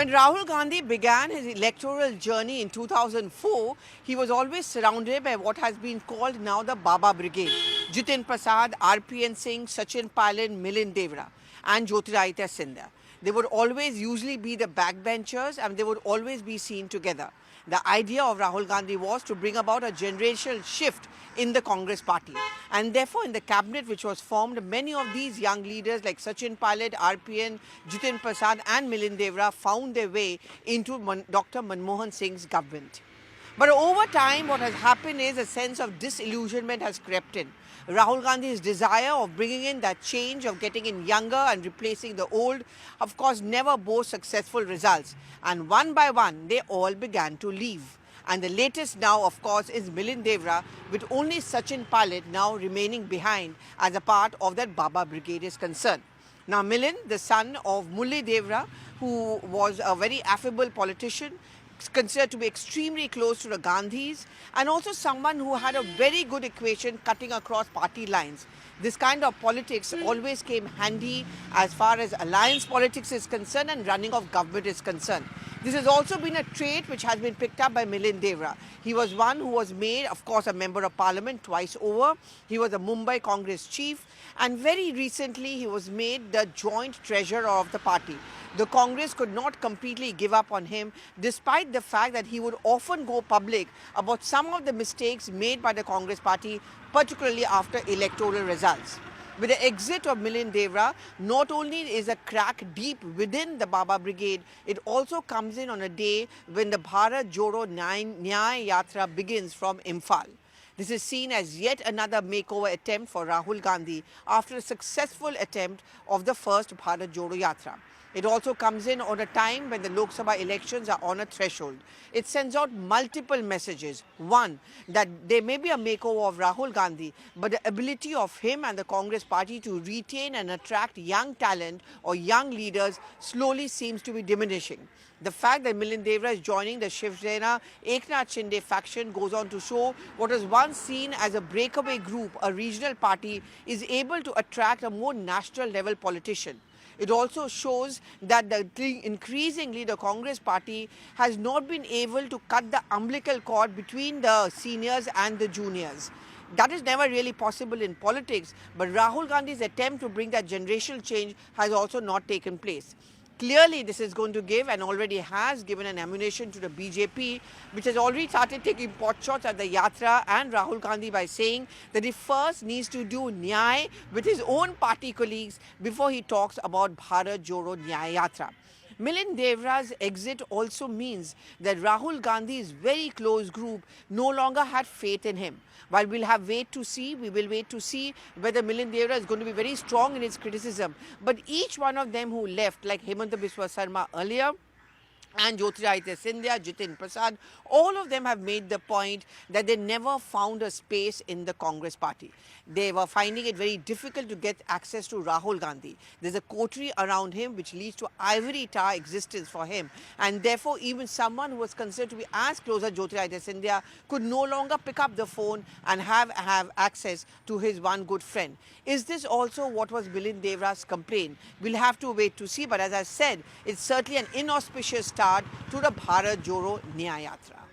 When Rahul Gandhi began his electoral journey in 2004, he was always surrounded by what has been called now the Baba Brigade. Jitin Prasad, RPN Singh, Sachin Pilot, Milind Deora and Jyotiraditya Scindia. They would always usually be the backbenchers and they would always be seen together. The idea of Rahul Gandhi was to bring about a generational shift in the Congress party. And therefore, in the cabinet which was formed, many of these young leaders like Sachin Pilot, RPN, Jitin Prasad and Milind Deora found their way into Dr. Manmohan Singh's government. But over time, what has happened is a sense of disillusionment has crept in. Rahul Gandhi's desire of bringing in that change, of getting in younger and replacing the old, of course, never bore successful results. And one by one, they all began to leave. And the latest now, of course, is Milind Deora, with only Sachin Pilot now remaining behind as a part of that Baba Brigade is concerned. Now, Milind, the son of Milind Deora, who was a very affable politician, considered to be extremely close to the Gandhis, and also someone who had a very good equation cutting across party lines. This kind of politics always came handy as far as alliance politics is concerned and running of government is concerned. This has also been a trait which has been picked up by Milind Deora. He was one who was made, of course, a member of parliament twice over. He was a Mumbai Congress chief, and very recently he was made the joint treasurer of the party. The Congress could not completely give up on him, despite the fact that he would often go public about some of the mistakes made by the Congress party, particularly after electoral results. With the exit of Milind Deora, not only is a crack deep within the Baba Brigade, it also comes in on a day when the Bharat Jodo Nyaya Yatra begins from Imphal. This is seen as yet another makeover attempt for Rahul Gandhi after a successful attempt of the first Bharat Jodo Yatra. It also comes in on a time when the Lok Sabha elections are on a threshold. It sends out multiple messages. One, that there may be a makeover of Rahul Gandhi, but the ability of him and the Congress party to retain and attract young talent or young leaders slowly seems to be diminishing. The fact that Milind Deora is joining the Shiv Sena Eknath Shinde faction goes on to show what was once seen as a breakaway group, a regional party, is able to attract a more national level politician. It also shows that increasingly the Congress party has not been able to cut the umbilical cord between the seniors and the juniors. That is never really possible in politics, but Rahul Gandhi's attempt to bring that generational change has also not taken place. Clearly, this is going to give and already has given an ammunition to the BJP, which has already started taking pot shots at the Yatra and Rahul Gandhi by saying that he first needs to do Nyay with his own party colleagues before he talks about Bharat Jodo Nyaya Yatra. Milind Deora's exit also means that Rahul Gandhi's very close group no longer had faith in him. While we will wait to see whether Milind Deora is going to be very strong in his criticism. But each one of them who left, like Hemanta Biswa Sarma earlier, and Jyotiraditya Scindia, Jitin Prasad, all of them have made the point that they never found a space in the Congress party. They were finding it very difficult to get access to Rahul Gandhi. There's a coterie around him which leads to ivory tower existence for him. And therefore, even someone who was considered to be as close as Jyotiraditya Scindia could no longer pick up the phone and have access to his one good friend. Is this also what was Milind Deora's complaint? We'll have to wait to see. But as I said, it's certainly an inauspicious start to the Bharat Jodo Nyaya Yatra.